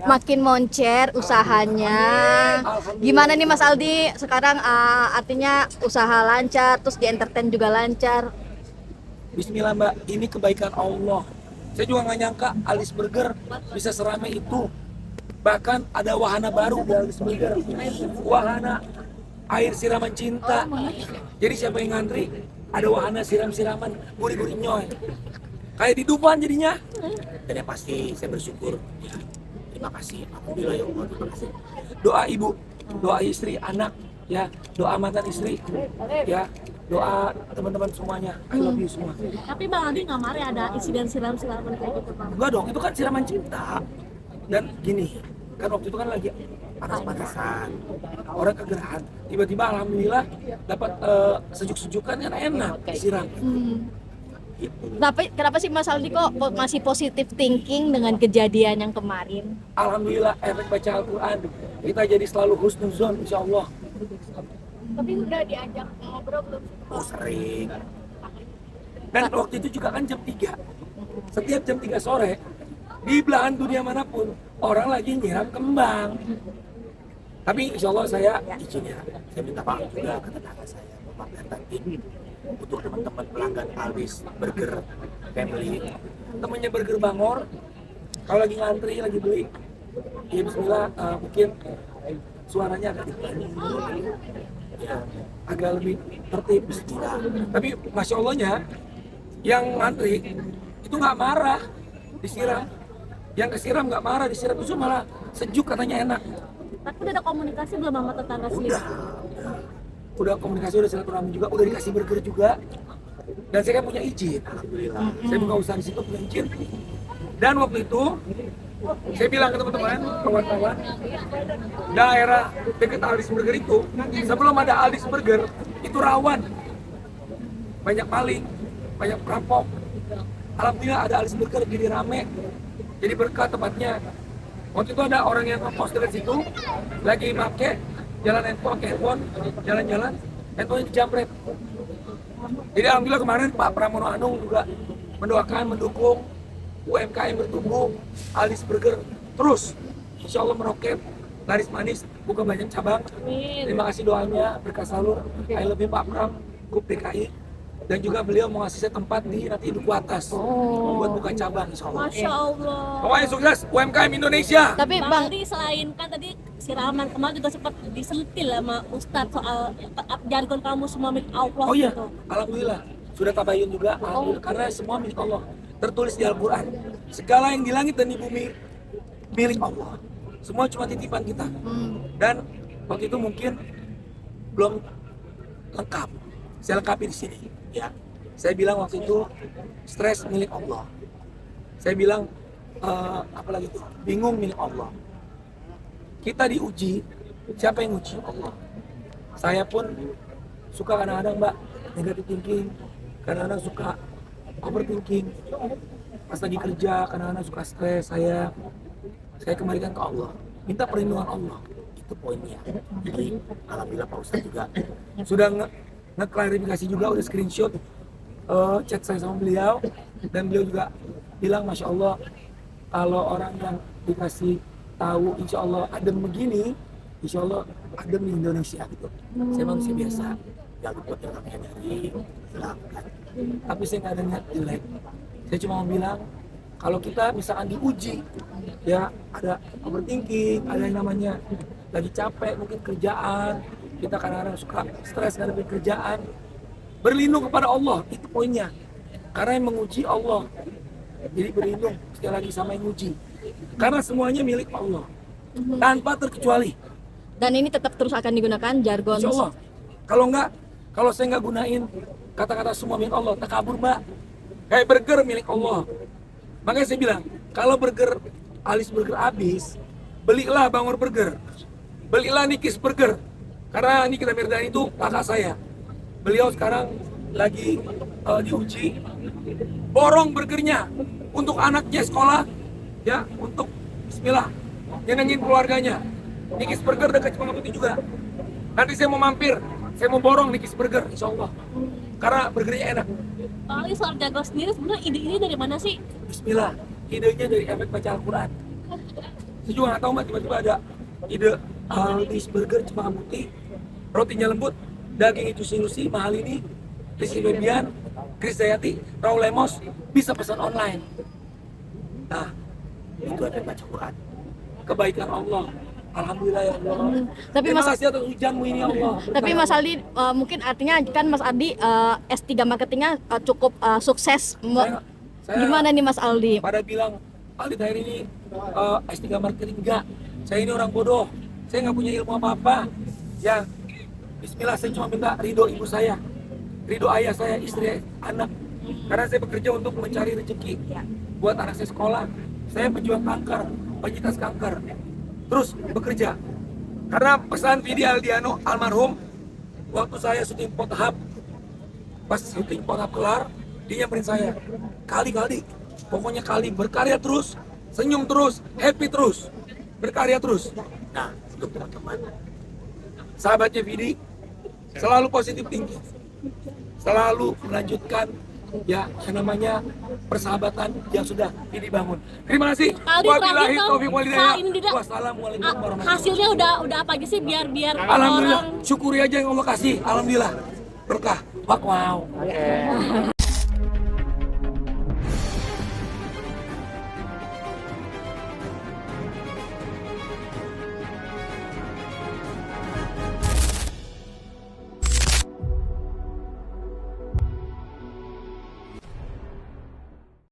Makin moncer usahanya. Gimana nih Mas Aldi? Sekarang artinya usaha lancar, terus di entertain juga lancar. Bismillah Mbak, ini kebaikan Allah. Saya juga nggak nyangka Alice Burger bisa seramai itu. Bahkan ada wahana baru di Alice Burger. Wahana air siraman cinta. Jadi siapa yang ngantri, ada wahana siram-siraman gurih-gurih nyoy. Kayak di Dufan jadinya. Dan yang pasti saya bersyukur. Ya, terima kasih. Alhamdulillah ya Allah, terima kasih. Doa ibu, doa istri, anak, ya, doa mantan istri, ya, doa teman-teman semuanya. I love you semua. Tapi Bang Aldi nggak marah ada insiden siram-siraman kayak gitu Bang? Enggak dong, itu kan siraman cinta. Dan gini, kan waktu itu kan lagi panas-panasan, orang kegerahan. Tiba-tiba alhamdulillah dapat sejuk-sejukan kan enak disiram. Kenapa sih Mas Aldi kok masih positive thinking dengan kejadian yang kemarin? Alhamdulillah efek baca Al-Quran kita jadi selalu husnuzon insya Allah. Tapi udah diajak ngobrol belum? Oh sering. Dan waktu itu juga kan jam 3. Setiap jam 3 sore di belahan dunia manapun orang lagi nyiram kembang. Tapi insya Allah saya izin ya, saya minta maaf juga ke tetangga saya, Bapak dan Tanti, untuk teman-teman pelanggan Alice Burger Family, temennya Burger Bangor, kalau lagi ngantri, lagi beli, ya Bismillah, mungkin suaranya agak dikurangi, ya, agak lebih tertib Bismillah. Tapi Masya Allahnya, yang ngantri itu nggak marah disiram, yang kesiram nggak marah disiram, itu malah sejuk katanya enak. Tapi udah ada komunikasi belum sama tetangga sendiri? Udah komunikasi, udah silaturahmi juga, udah dikasih burger juga. Dan saya kan punya izin, alhamdulillah. Saya buka usaha di situ punya izin. Dan waktu itu saya bilang ke teman-teman, kawan-kawan, daerah dekat Alice Burger itu sebelum ada Alice Burger itu rawan, banyak maling, banyak perampok. Alhamdulillah ada Alice Burger jadi rame, jadi berkah tempatnya. Waktu itu ada orang yang ngepost dari situ, lagi make jalan handphone, jalan-jalan, handphonenya dijamret. Jadi alhamdulillah kemarin Pak Pramono Anung juga mendoakan, mendukung UMKM bertumbuh, Alice Burger terus, insya Allah meroket, laris manis, buka banyak cabang. Terima kasih doanya, berkah selalu. I love you Pak Pram, Kup DKI. Dan juga beliau mau ngasih saya tempat di nanti Duku Atas buat buka cabang insya Allah. Masya Allah. Pokoknya sukses UMKM Indonesia. Tapi Bang Bang, Aldi selain kan tadi siraman kemarin juga sempat disentil sama Ustadz soal jargon kamu semua milik Allah Oh iya, gitu. alhamdulillah sudah tabayun juga, alhamdulillah, karena semua milik Allah. Tertulis di Al-Quran, segala yang di langit dan di bumi milik Allah. Semua cuma titipan kita. Dan waktu itu mungkin belum lengkap. Saya lengkapi di sini. Ya, saya bilang waktu itu stres milik Allah. Saya bilang apalagi itu bingung milik Allah. Kita diuji, siapa yang uji? Allah. Saya pun suka kadang-kadang Mbak negatif thinking, kadang-kadang suka overthinking. Pas lagi kerja kadang-kadang suka stres. Saya kembalikan ke Allah, minta perlindungan Allah. Itu poinnya. Jadi alhamdulillah Pak Ustadz juga sudah ngeklarifikasi juga, udah screenshot chat saya sama beliau, dan beliau juga bilang Masya Allah kalau orang yang dikasih tahu insya Allah adem begini, insya Allah adem di Indonesia gitu. Saya manusia biasa, gak luput yang namanya dari hilangkan, tapi saya nggak ada niat jelek. Saya cuma mau bilang kalau kita misalkan diuji, ya ada overthinking, ada yang namanya lagi capek mungkin kerjaan, kita kadang-kadang suka stres ngadepin kerjaan, berlindung kepada Allah, itu poinnya. Karena yang menguji Allah, jadi berlindung sekali lagi sama yang menguji. Karena semuanya milik Allah, tanpa terkecuali. dan ini tetap terus akan digunakan jargon. Insya Allah. Kalau enggak, kalau saya nggak gunain kata-kata semua milik Allah, takabur Mbak. Kayak burger milik Allah. Makanya saya bilang, kalau burger Alice Burger habis, belilah Bangor Burger, belilah Nikis Burger. Karena Nikita Mirdani itu kakak saya. Beliau sekarang lagi diuji. Borong burgernya untuk anaknya sekolah, ya, untuk Bismillah nyenengin keluarganya. Nikis Burger dekat Cipamang juga. Nanti saya mau mampir, saya mau borong Nikis Burger, insya Allah. Karena burgernya enak. Bang Aldi soal jargon sendiri sebenarnya ide ini dari mana sih? Bismillah, idenya dari efek baca Al-Quran. Saya juga nggak tahu mbak, tiba-tiba ada ide Aldi's Burger Cempaka Putih, rotinya lembut, daging itu sinusi, mahal ini, Rizky Febian, Chris Dayati, Raul Lemos, bisa pesan online. Nah, itu efek baca Quran. Kebaikan Allah. Alhamdulillah ya Allah. Tapi Terima Mas, kasih atas hujanmu ini ya Allah. tapi Mas Aldi mungkin artinya kan Mas Aldi S3 marketingnya cukup sukses. Saya- Gimana nih Mas Aldi? Pada bilang, Aldi Tahir ini S3 marketing, enggak. Saya ini orang bodoh. Saya nggak punya ilmu apa-apa. Ya, bismillah, saya cuma minta ridho ibu saya, ridho ayah saya, istri, anak. Karena saya bekerja untuk mencari rezeki buat anak saya sekolah. Saya pejuang kanker, penyintas kanker. Terus bekerja. Karena pesan Vidi Aldiano almarhum, waktu saya syuting Pothap, pas syuting Pothap kelar, dia nyamperin saya, kali-kali, pokoknya kali, berkarya terus, senyum terus, happy terus, berkarya terus. Nah, untuk teman-teman, sahabatnya Vidi, selalu positif tinggi, selalu melanjutkan ya yang namanya persahabatan yang sudah Vidi bangun. Terima kasih. Aldi, Wabillahi terakhir dong, taufiq wal hidayah. ini tidak- Wassalamualaikum warahmatullahi wabarakatuh. Hasilnya udah apa aja sih biar Alhamdulillah, orang syukuri aja yang Allah kasih. Alhamdulillah, berkah. Wow.